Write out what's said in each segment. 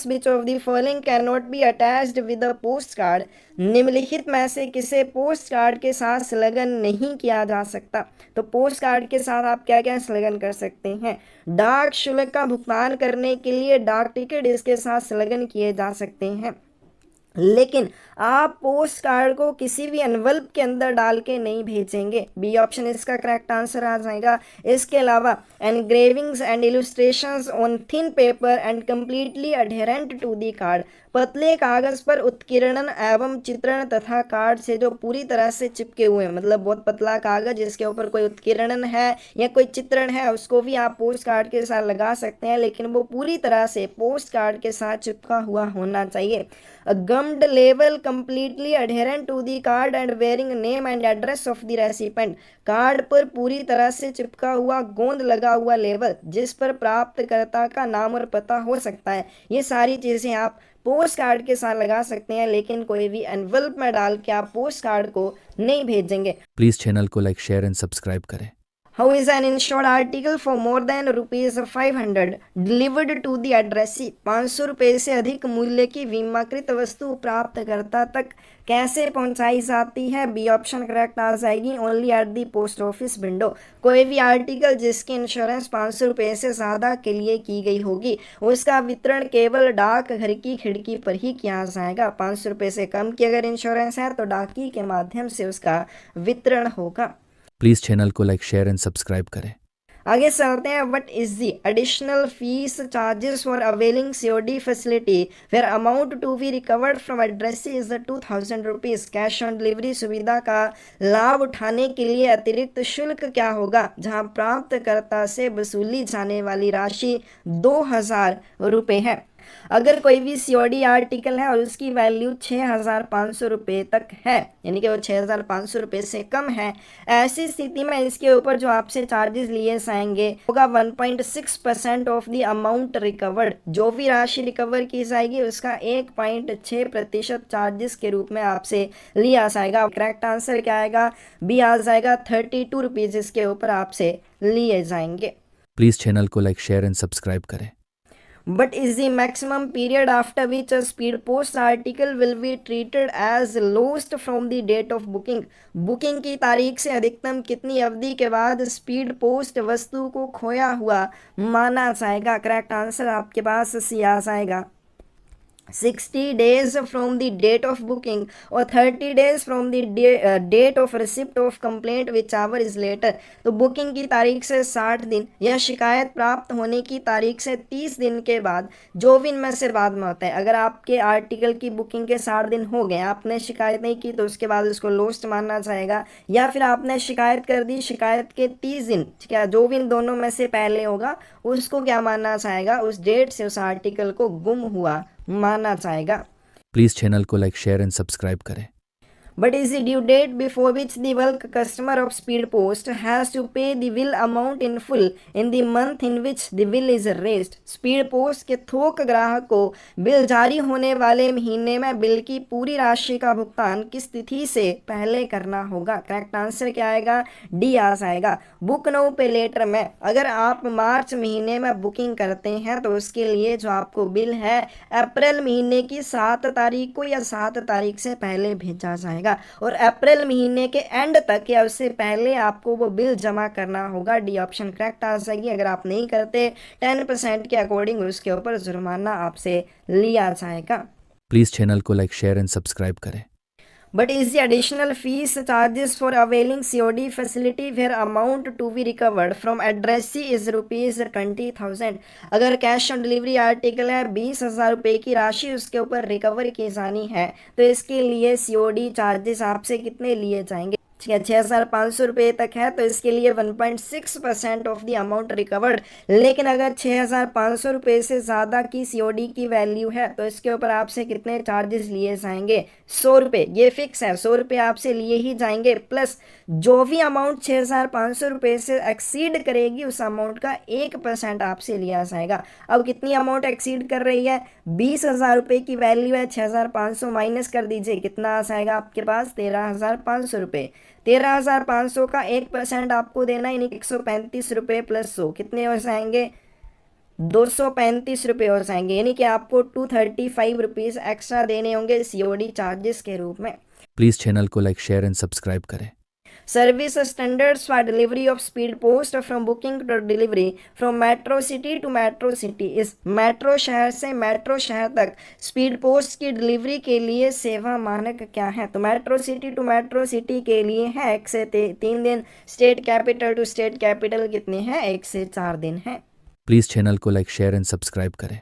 Marks which of the following can not be attached with a post card. निम्नलिखित में से किसे post card के साथ संलग्न नहीं किया जा सकता। तो पोस्ट कार्ड के साथ आप क्या क्या संलग्न कर सकते हैं। डाक शुल्क का भुगतान करने के लिए डाक टिकट इसके साथ संलग्न किए जा सकते हैं, लेकिन आप पोस्ट कार्ड को किसी भी एनवलप के अंदर डाल के नहीं भेजेंगे। बी ऑप्शन इसका करेक्ट आंसर आ जाएगा। इसके अलावा engravings and illustrations on thin paper and completely adherent to the card. पतले कागज पर उत्कीर्णन एवं चित्रण तथा कार्ड से जो पूरी तरह से चिपके हुए हैं, मतलब बहुत पतला कागज जिसके ऊपर कोई उत्कीर्णन है या कोई चित्रण है, उसको भी आप पोस्ट कार्ड के साथ लगा सकते हैं, लेकिन वो पूरी तरह से पोस्ट कार्ड के साथ चिपका हुआ होना चाहिए। A gummed label completely adherent to the card and bearing name and address of the recipient। Card पर पूरी तरह से चिपका हुआ गोंद लगा हुआ लेबल जिस पर प्राप्तकर्ता का नाम और पता हो सकता है, ये सारी चीजें आप पोस्ट कार्ड के साथ लगा सकते हैं, लेकिन कोई भी एनवलप में डाल के आप पोस्ट कार्ड को नहीं भेजेंगे। प्लीज चैनल को लाइक, शेयर एंड सब्सक्राइब करें। How is an insured article for more than rupees 500 delivered to the addressee। 500 रुपये से अधिक मूल्य की बीमाकृत वस्तु प्राप्तकर्ता तक कैसे पहुंचाई जाती है। बी ऑप्शन करेक्ट आ जाएगी। Only at the post office window. कोई भी आर्टिकल जिसकी इंश्योरेंस 500 रुपये से ज़्यादा के लिए की गई होगी उसका वितरण केवल डाक घर की खिड़की पर ही किया जाएगा। 500 रुपये से कम की अगर इंश्योरेंस है तो डाकी के माध्यम से उसका वितरण होगा। प्लीज चैनल को लाइक, शेयर एंड सब्सक्राइब करें। आगे चलते हैं। What is the additional fees charges for availing COD facility where amount to be recovered from address is 2000 rupees. Cash on delivery सुविधा का लाभ उठाने के लिए अतिरिक्त शुल्क क्या होगा, जहां प्राप्तकर्ता से वसूली जाने वाली राशि 2000 रुपये है। अगर कोई भी सीओडी आर्टिकल है और उसकी वैल्यू 6500 रुपये तक है, यानी कि वो 6500 रुपये से कम है, ऐसी स्थिति में इसके ऊपर जो आपसे चार्जेस लिए जाएंगे होगा 1.6% ऑफ द अमाउंट रिकवर्ड। जो भी राशि रिकवर की जाएगी उसका 1.6% चार्जेस के रूप में आपसे लिया जाएगा। करेक्ट आंसर क्या आएगा, बी आ जाएगा। 32 रुपीज इसके ऊपर आपसे लिए जाएंगे। प्लीज चैनल को लाइक, शेयर एंड सब्सक्राइब करें। But is the maximum period after which a speed post article will be treated as lost from the date of booking। Booking की तारीख से अधिकतम कितनी अवधि के बाद स्पीड पोस्ट वस्तु को खोया हुआ माना जाएगा। करेक्ट आंसर आपके पास सी आ जाएगा। 60 days from the date of booking और 30 days from the date of receipt of complaint whichever is later। तो बुकिंग की तारीख से 60 दिन या शिकायत प्राप्त होने की तारीख से 30 दिन के बाद, जो भी इनमें से बाद में होता है। अगर आपके आर्टिकल की बुकिंग के 60 दिन हो गए, आपने शिकायत नहीं की, तो उसके बाद उसको लोस्ट मानना जाएगा। या फिर आपने शिकायत कर दी, शिकायत के 30 दिन, ठीक है, जो भी इन दोनों में से पहले होगा उसको क्या मानना जाएगा, उस डेट से उस आर्टिकल को गुम हुआ माना जाएगा। प्लीज चैनल को लाइक, शेयर एंड सब्सक्राइब करें। But is the due date before which the bulk customer of Speed Post has to pay the bill amount in full in the month in which the bill is raised। Speed Post के थोक ग्राहक को bill जारी होने वाले महीने में bill की पूरी राशि का भुगतान किस तिथि से पहले करना होगा। करेक्ट आंसर क्या आएगा, डी आ जाएगा। बुक नो पे लेटर में अगर आप मार्च महीने में बुकिंग करते हैं तो उसके लिए जो आपको बिल है अप्रैल महीने की 7 तारीख को या 7 तारीख से पहले भेजा जाएगा, और अप्रैल महीने के एंड तक या उससे पहले आपको वो बिल जमा करना होगा। डी ऑप्शन करेक्ट आ जाएगी। अगर आप नहीं करते 10% के अकॉर्डिंग उसके ऊपर जुर्माना आपसे लिया जाएगा। प्लीज चैनल को लाइक, शेयर एंड सब्सक्राइब करें। But is the additional fees charges for availing COD facility where amount to be recovered from addressee is rupees 20,000। अगर कैश ऑन डिलीवरी आर्टिकल है 20,000 रुपये की राशि उसके ऊपर रिकवर की जानी है तो इसके लिए COD चार्जेस आपसे कितने लिए जाएंगे। ठीक है, 6500 रुपये तक है तो इसके लिए 1.6% ऑफ द अमाउंट रिकवर्ड। लेकिन अगर 6500 रुपये से ज़्यादा की COD की वैल्यू है तो इसके ऊपर आपसे कितने चार्जेस लिए जाएंगे, 100 रुपये। ये फिक्स है, 100 रुपये आपसे लिए ही जाएंगे, प्लस जो भी अमाउंट 6500 रुपये से एक्सीड करेगी उस अमाउंट का 1% आपसे लिया जाएगा। अब कितनी अमाउंट एक्सीड कर रही है, 20,000 रुपये की वैल्यू है, 6500 माइनस कर दीजिए, कितना आ जाएगा आपके पास, 13,500 रुपये। 13,500 का 1% आपको देना, यानी 135 रुपये प्लस 100 कितने हो जाएंगे, 235 रुपये हो जाएंगे, यानी कि आपको 235 रुपीज़ एक्स्ट्रा देने होंगे COD चार्जेस के रूप में। प्लीज़ चैनल को लाइक शेयर एंड सब्सक्राइब करें। Service standards for delivery of speed post from booking to delivery from metro city to metro city is metro शहर से metro शहर तक स्पीड पोस्ट की डिलीवरी के लिए सेवा मानक क्या है? तो metro city to metro city के लिए है 1 से 3 दिन, state capital to state capital कितने हैं? 1 से 4 दिन है। प्लीज़ चैनल को लाइक शेयर एंड सब्सक्राइब करें।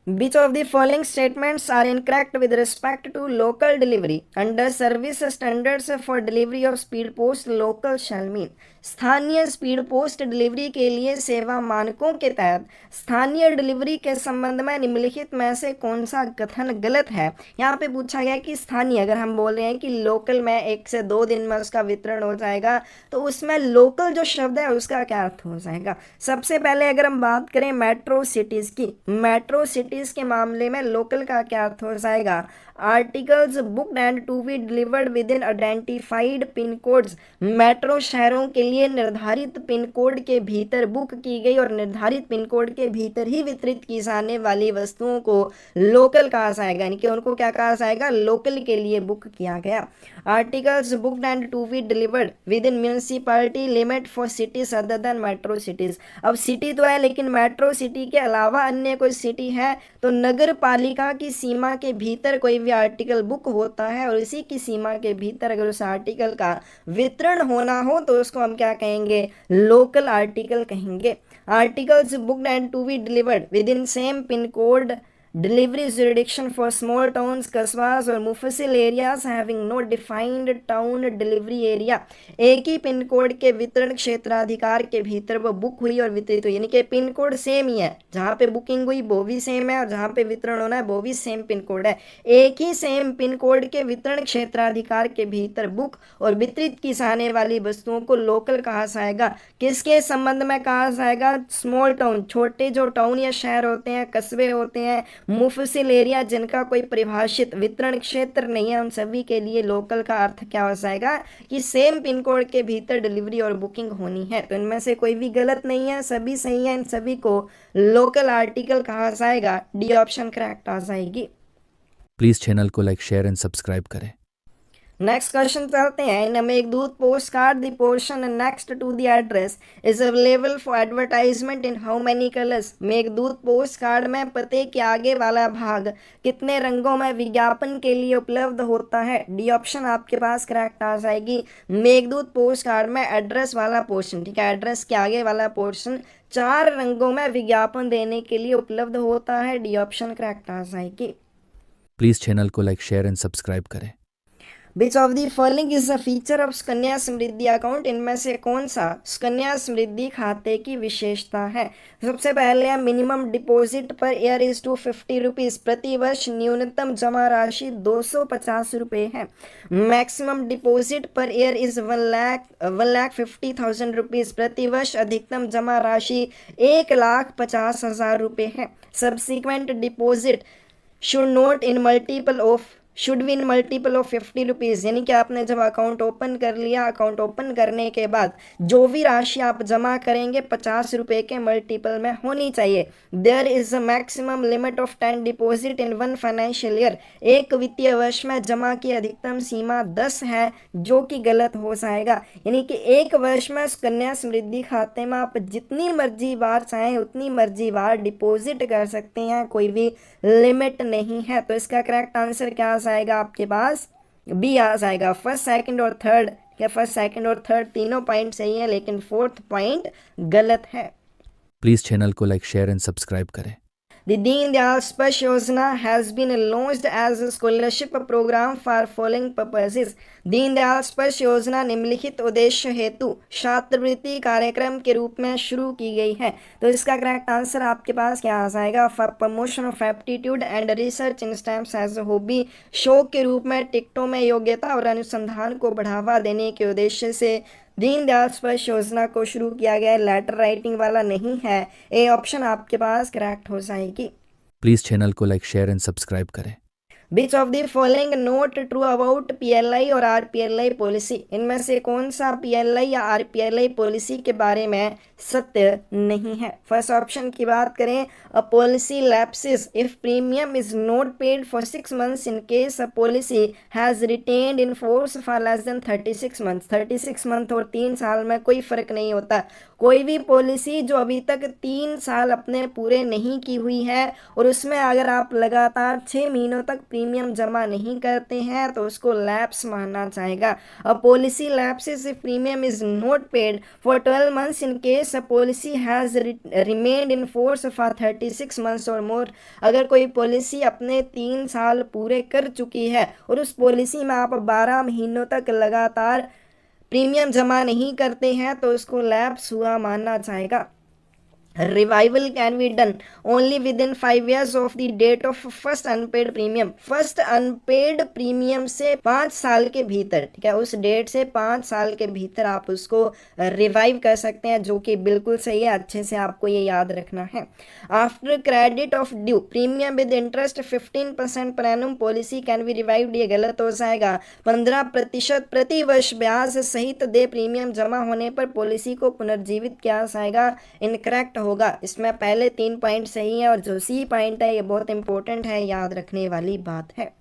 Which of the following statements are incorrect with respect to local delivery? Under service standards for delivery of speed post, local shall mean स्थानीय speed post delivery के लिए सेवा मानकों के तहत स्थानीय डिलीवरी के संबंध में निम्नलिखित में से कौन सा कथन गलत है? यहाँ पे पूछा गया कि स्थानीय, अगर हम बोल रहे हैं कि लोकल में 1 से 2 दिन में उसका वितरण हो जाएगा, तो उसमें लोकल जो शब्द है उसका क्या अर्थ हो जाएगा? सबसे पहले अगर हम बात करें मेट्रो सिटीज़ की, मेट्रो सिटीज़ के मामले में लोकल का क्या अर्थ हो जाएगा? Articles booked and to be delivered within identified pin codes, metro शहरों के लिए निर्धारित पिन कोड के भीतर बुक की गई और निर्धारित पिन कोड के भीतर ही वितरित की जाने वाली वस्तुओं को लोकल कहा जाएगा, यानी कि उनको क्या कहा जाएगा? लोकल के लिए बुक किया गया। Articles booked and to be delivered within municipality limit for cities other than metro cities. अब सिटी तो है, लेकिन मेट्रो सिटी के अलावा अन्य कोई सिटी है तो नगर पालिका की सीमा के भीतर कोई भी आर्टिकल बुक होता है और इसी की सीमा के भीतर अगर उस आर्टिकल का वितरण होना हो तो उसको हम क्या कहेंगे? लोकल आर्टिकल कहेंगे। Articles booked and to be delivered within same pin code delivery jurisdiction for small towns, कस्बास और mofussil areas having no defined town delivery area, एक ही पिन कोड के वितरण क्षेत्राधिकार के भीतर वो बुक हुई और वितरित हुई, यानी कि पिन कोड सेम ही है, जहाँ पे बुकिंग हुई वो भी सेम है और जहाँ पे वितरण होना है वो भी सेम पिन कोड है। एक ही सेम पिन कोड के वितरण क्षेत्राधिकार के भीतर बुक और वितरित की जाने वाली वस्तुओं को लोकल कहा जाएगा। किसके संबंध में कहा जाएगा? स्मॉल टाउन, छोटे जो टाउन या शहर होते हैं, कस्बे होते हैं, मुफसिल एरिया जिनका कोई परिभाषित वितरण क्षेत्र नहीं है, उन सभी के लिए लोकल का अर्थ क्या हो जाएगा? कि सेम पिन कोड के भीतर डिलीवरी और बुकिंग होनी है। तो इनमें से कोई भी गलत नहीं है, सभी सही है, इन सभी को लोकल आर्टिकल कहा जाएगा। डी ऑप्शन करेक्ट आ जाएगी। प्लीज़ चैनल को लाइक शेयर एंड सब्सक्राइब करें। नेक्स्ट क्वेश्चन चलते हैं। In Meghdoot post card the portion next to the address is available for advertisement in how many colours? Meghdoot post card में पते के आगे वाला भाग कितने रंगों में विज्ञापन के लिए उपलब्ध होता है? डी ऑप्शन आपके पास करेक्ट आ जाएगी। मेघदूत पोस्ट कार्ड में एड्रेस वाला पोर्शन, ठीक है, एड्रेस के आगे वाला पोर्शन 4 रंगों में विज्ञापन देने के लिए उपलब्ध होता है। डी ऑप्शन करेक्ट आ जाएगी। प्लीज़ चैनल को लाइक शेयर एंड सब्सक्राइब करें। Which of the following is a feature of Sukanya Samriddhi account? इनमें से कौन सा सुकन्या समृद्धि खाते की विशेषता है? सबसे पहले minimum deposit per year is 250 rupees, प्रति वर्ष न्यूनतम जमा राशि 250 रुपये है। Maximum deposit per year is 1,50,000 rupees, प्रति वर्ष अधिकतम जमा राशि 1,50,000 रुपये है। Subsequent deposit should note in multiple of should be in multiple of 50 rupees, यानी कि आपने जब अकाउंट ओपन कर लिया, अकाउंट ओपन करने के बाद जो भी राशि आप जमा करेंगे 50 रुपये के मल्टीपल में होनी चाहिए। There is a maximum limit of 10 deposit in 1 financial year, एक वित्तीय वर्ष में जमा की अधिकतम सीमा 10 है, जो कि गलत हो जाएगा। यानी कि एक वर्ष में सुकन्या समृद्धि खाते में आप जितनी मर्जी बार चाहें उतनी मर्जी बार डिपॉजिट कर सकते हैं, कोई भी लिमिट नहीं है। तो इसका करेक्ट आंसर क्या आएगा आपके पास? बी आ जाएगा। फर्स्ट सेकंड और थर्ड, क्या फर्स्ट सेकंड और थर्ड तीनों पॉइंट सही है, लेकिन फोर्थ पॉइंट गलत है। प्लीज़ चैनल को लाइक शेयर एंड सब्सक्राइब करें। The Deen Dayal Sparsh Yojana has been launched as a scholarship program for following purposes. Deen Dayal स्पर्श योजना निम्नलिखित उद्देश्य हेतु छात्रवृत्ति कार्यक्रम के रूप में शुरू की गई है। तो इसका करेक्ट आंसर आपके पास क्या आ जाएगा? For promotion of aptitude and research in stamps as a hobby, शौक के रूप में टिकटों में योग्यता और अनुसंधान को बढ़ावा देने के उद्देश्य से दीन दयाल स्पर्श योजना को शुरू किया गया। लेटर राइटिंग वाला नहीं है। ए ऑप्शन आपके पास करेक्ट हो जाएगी। प्लीज़ चैनल को लाइक शेयर एंड सब्सक्राइब करें। Which of the following note true about PLI और आरपीएलआई पॉलिसी, इनमें से कौन सा पीएलआई या आरपीएलआई पॉलिसी के बारे में सत्य नहीं है। फर्स्ट ऑप्शन की बात करें, a policy lapses if premium is not paid for 6 months in case a policy has retained in force for less than 36 months। 36 month और 3 साल में कोई फर्क नहीं होता। कोई भी पॉलिसी जो अभी तक 3 साल अपने पूरे नहीं की हुई है और उसमें अगर आप लगातार 6 महीनों तक प्रीमियम जमा नहीं करते हैं तो उसको लैप्स माना जाएगा। A policy lapses if premium is not paid for 12 months in case a policy has remained in force for 36 months और मोर। अगर कोई पॉलिसी अपने 3 साल पूरे कर चुकी है और उस पॉलिसी में आप 12 महीनों तक लगातार प्रीमियम जमा नहीं करते हैं तो उसको लैप्स हुआ माना जाएगा। Revival can be done only within 5 years of the date of first unpaid premium। First unpaid premium से 5 साल के भीतर, ठीक है, उस डेट से 5 साल के भीतर आप उसको रिवाइव कर सकते हैं, जो कि बिल्कुल सही है। अच्छे से आपको ये याद रखना है। After credit of due premium with interest 15% पर एनुम पॉलिसी कैन बी रिवाइव्ड, ये गलत हो जाएगा। 15% प्रति वर्ष ब्याज सहित दे प्रीमियम जमा होने पर पॉलिसी को पुनर्जीवित किया जाएगा, इनकरेक्ट होगा। इसमें पहले 3 पॉइंट सही है और जो सी पॉइंट है ये बहुत इंपॉर्टेंट है, याद रखने वाली बात है।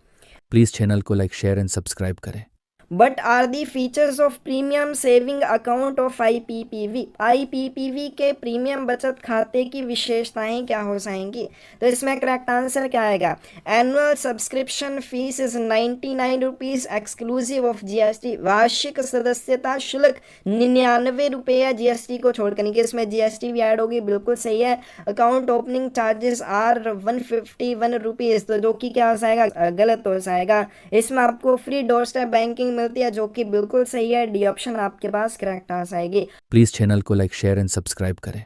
प्लीज़ चैनल को लाइक शेयर एंड सब्सक्राइब करें। But are the features of premium saving account of IPPV, IPPV के प्रीमियम बचत खाते की विशेषताएं क्या हो जाएंगी? तो इसमें करेक्ट आंसर क्या आएगा? Annual subscription fees is 99 rupees exclusive of GST. वार्षिक सदस्यता शुल्क 99 रुपये है जीएसटी को छोड़कर, नहीं कि इसमें जीएसटी भी ऐड होगी, बिल्कुल सही है। Account opening charges are 151 rupees, तो जो कि क्या हो जाएगा? गलत हो जाएगा। इसमें आपको फ्री डोर स्टेप बैंकिंग मिलती है, जो कि बिल्कुल सही है। डी ऑप्शन आपके पास करेक्ट आ जाएगी। प्लीज़ चैनल को लाइक शेयर एंड सब्सक्राइब करें।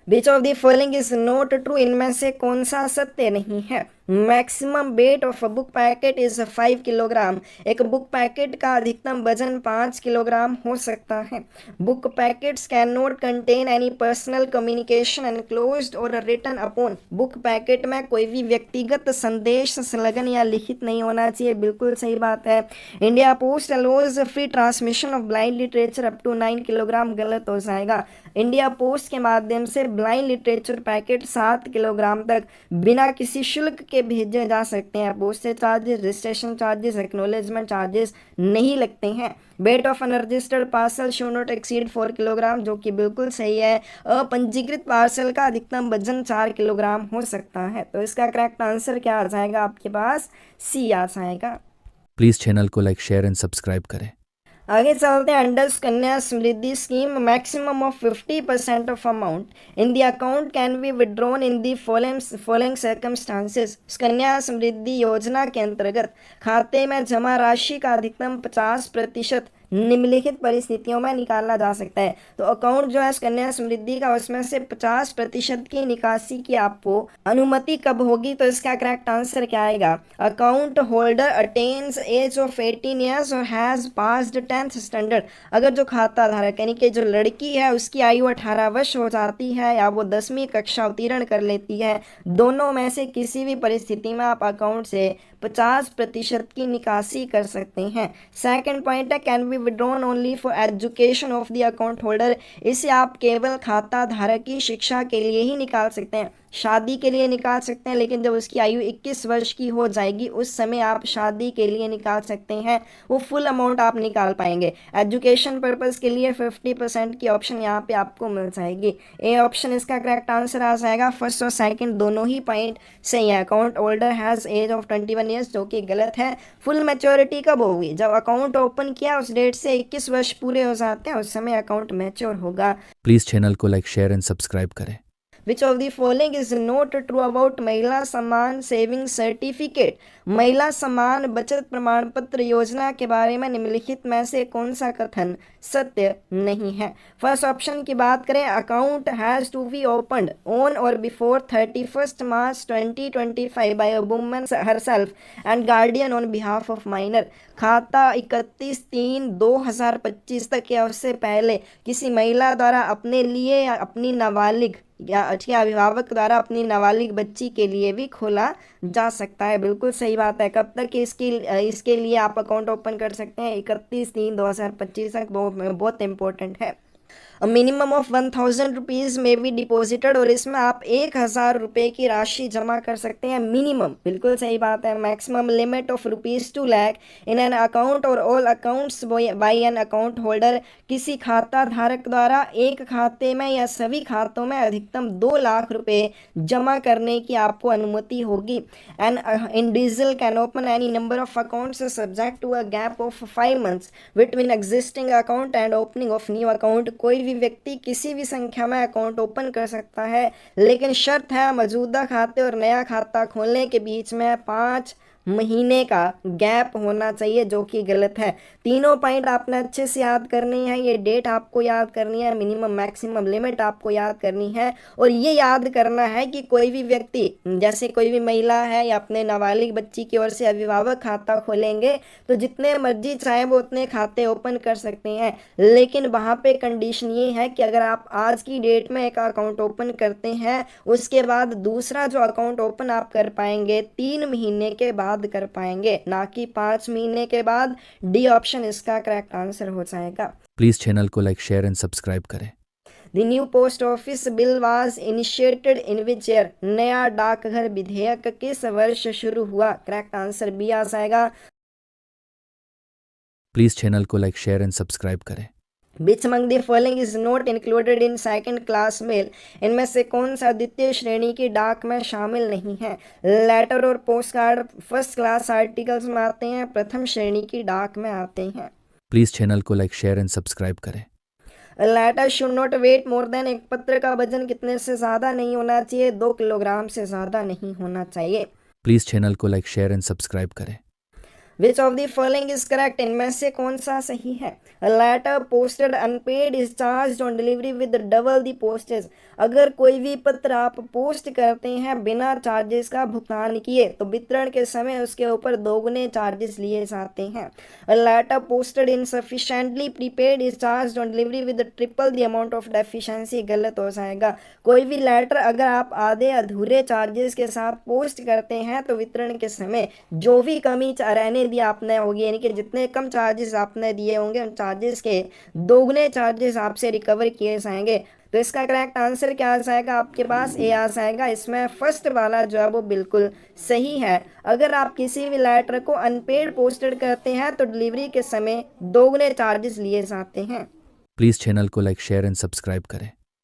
Which of the following is not true, इनमें से कौन सा सत्य नहीं है? Maximum weight of a book packet is 5 kilogram, एक बुक पैकेट का अधिकतम वजन 5 किलोग्राम हो सकता है। Book packets can not contain any personal communication enclosed और रिटन अपॉन, बुक पैकेट में कोई भी व्यक्तिगत संदेश संलग्न या लिखित नहीं होना चाहिए, बिल्कुल सही बात है। India Post allows free transmission of blind literature up to 9 kilogram, गलत हो जाएगा। इंडिया पोस्ट के माध्यम से ब्लाइंड लिटरेचर पैकेट 7 किलोग्राम तक बिना किसी शुल्क के भेजे जा सकते हैं। Postage charges, registration charges, acknowledgement charges नहीं लगते हैं। Weight of unregistered parcel show not exceed 4 kilogram, जो कि बिल्कुल सही है। अपंजीकृत पार्सल का अधिकतम वजन 4 किलोग्राम हो सकता है। तो इसका करेक्ट आंसर क्या आ जाएगा आपके पास? सी आ जाएगा। प्लीज़ चैनल को लाइक शेयर एंड सब्सक्राइब करें। आगे चलते हैं। Under Sukanya Samriddhi scheme maximum of 50% of amount in the account can be withdrawn in the following circumstances. Sukanya Samriddhi योजना के अंतर्गत खाते में जमा राशि का अधिकतम 50% निम्नलिखित परिस्थितियों में निकाला जा सकता है। तो अकाउंट जो है सुकन्या समृद्धि का, उसमें से 50% की निकासी की आपको अनुमति कब होगी? तो इसका करेक्ट आंसर क्या आएगा? Account holder attains age of 18 years और हैज पास्ड 10th स्टैंडर्ड। अगर जो खाता धारक यानी कि जो लड़की है उसकी आयु 18 वर्ष हो जाती है या वो 10वीं कक्षा उत्तीर्ण कर लेती है, दोनों में से किसी भी परिस्थिति में आप अकाउंट से 50% की निकासी कर सकते हैं। सेकंड पॉइंट है can be withdrawn only for education of the account holder. इसे आप केवल खाता धारक की शिक्षा के लिए ही निकाल सकते हैं, शादी के लिए निकाल सकते हैं, लेकिन जब उसकी आयु 21 वर्ष की हो जाएगी उस समय आप शादी के लिए निकाल सकते हैं, वो फुल अमाउंट आप निकाल पाएंगे। एजुकेशन पर्पज़ के लिए 50% की ऑप्शन यहाँ पे आपको मिल जाएगी। ए ऑप्शन इसका करेक्ट आंसर आ जाएगा। फर्स्ट और सेकंड दोनों ही पॉइंट सही है। Account holder has age of 21 years, जो कि गलत है। फुल मैच्योरिटी कब होगी? जब अकाउंट ओपन किया उस डेट से 21 वर्ष पूरे हो जाते हैं, उस समय अकाउंट मैच्योर होगा। प्लीज़ चैनल को लाइक शेयर एंड सब्सक्राइब करें। Which of the following is not true about महिला सम्मान सेविंग सर्टिफिकेट? महिला सम्मान बचत प्रमाण पत्र योजना के बारे में निम्नलिखित में से कौन सा कथन सत्य नहीं है? फर्स्ट ऑप्शन की बात करें, account has to be opened on or before 31 March 2025 by a woman herself and guardian on behalf of minor. खाता 31/3/2025 तक या उससे पहले किसी महिला द्वारा अपने लिए या अपनी नाबालिग या ठीक है, अभिभावक द्वारा अपनी नाबालिग बच्ची के लिए भी खोला जा सकता है। बिल्कुल सही बात है। कब तक इसके लिए आप अकाउंट ओपन कर सकते हैं? 31/3/2025 तक। बहुत इंपॉर्टेंट है। मिनिमम ऑफ 1000 रुपीज़ में भी डिपॉजिटेड, और इसमें आप 1000 रुपये की राशि जमा कर सकते हैं मिनिमम। बिल्कुल सही बात है। Maximum limit of ₹2 lakh in an account और all accounts by an account holder. किसी खाता धारक द्वारा एक खाते में या सभी खातों में अधिकतम 2 लाख रुपए जमा करने की आपको अनुमति होगी। An individual can open any number of accounts subject to a gap of 5 months between existing account and opening of new account. कोई भी व्यक्ति किसी भी संख्या में अकाउंट ओपन कर सकता है, लेकिन शर्त है मौजूदा खाते और नया खाता खोलने के बीच में 5 महीने का गैप होना चाहिए, जो कि गलत है। तीनों पॉइंट आपने अच्छे से याद करनी है। ये डेट आपको याद करनी है, मिनिमम मैक्सिमम लिमिट आपको याद करनी है, और ये याद करना है कि कोई भी व्यक्ति, जैसे कोई भी महिला है या अपने नाबालिग बच्ची की ओर से अभिभावक खाता खोलेंगे तो जितने मर्जी चाहे वो उतने खाते ओपन कर सकते हैं, लेकिन वहाँ पे कंडीशन ये है कि अगर आप आज की डेट में एक अकाउंट ओपन करते हैं, उसके बाद दूसरा जो अकाउंट ओपन आप कर पाएंगे 3 महीने के बाद कर पाएंगे, ना कि 5 महीने के बाद। डी ऑप्शन इसका करेक्ट आंसर हो जाएगा। प्लीज़ चैनल को लाइक, शेयर एंड सब्सक्राइब करें। The new post office bill was initiated in which year. नया डाकघर विधेयक किस वर्ष शुरू हुआ? करेक्ट आंसर बी आ जाएगा। प्लीज़ चैनल को लाइक, शेयर एंड सब्सक्राइब करें। Which among the following is not included in second class mail? इनमें से कौन सा द्वितीय श्रेणी की डाक में शामिल नहीं है? लेटर और post card first class articles में आते हैं, प्रथम श्रेणी की डाक में आते हैं। प्लीज़ चैनल को लाइक, शेयर एंड सब्सक्राइब करें। Letter should not weigh more than. एक पत्र का वजन कितने से ज़्यादा नहीं होना चाहिए? 2 किलोग्राम से ज़्यादा नहीं होना चाहिए। प्लीज़ चैनल को लाइक, शेयर एंड सब्सक्राइब करें। Which of the following is correct? इनमें से कौन सा सही है? Letter posted unpaid is charge on delivery with double the postage. अगर कोई भी पत्र आप पोस्ट करते हैं बिना चार्जेस का भुगतान किए तो वितरण के समय उसके ऊपर दोगुने चार्जेस लिए जाते हैं। Letter posted insufficiently prepaid is charge on delivery with triple the amount of deficiency. गलत हो जाएगा। कोई भी लेटर अगर आप आधे अधूरे चार्जेस के साथ पोस्ट करते हैं तो वितरण के समय जो भी कमी रहने दी आपने होगी, यानी कि जितने कम चार्जेस आपने दिए होंगे उन चार्जेस के दोगुने चार्जेस आपसे रिकवर किए जाएंगे। तो इसका करेक्ट आंसर क्या आ जाएगा आपके पास? ए आ जाएगा। इसमें फर्स्ट वाला जो है वो बिल्कुल सही है। अगर आप किसी भी लेटर को अनपेड पोस्टेड करते हैं तो डिलीवरी के समय दोगुने चार्जेस लिए जाते हैं। प्लीज़ चैनल को लाइक, शेयर एंड सब्सक्राइब करें।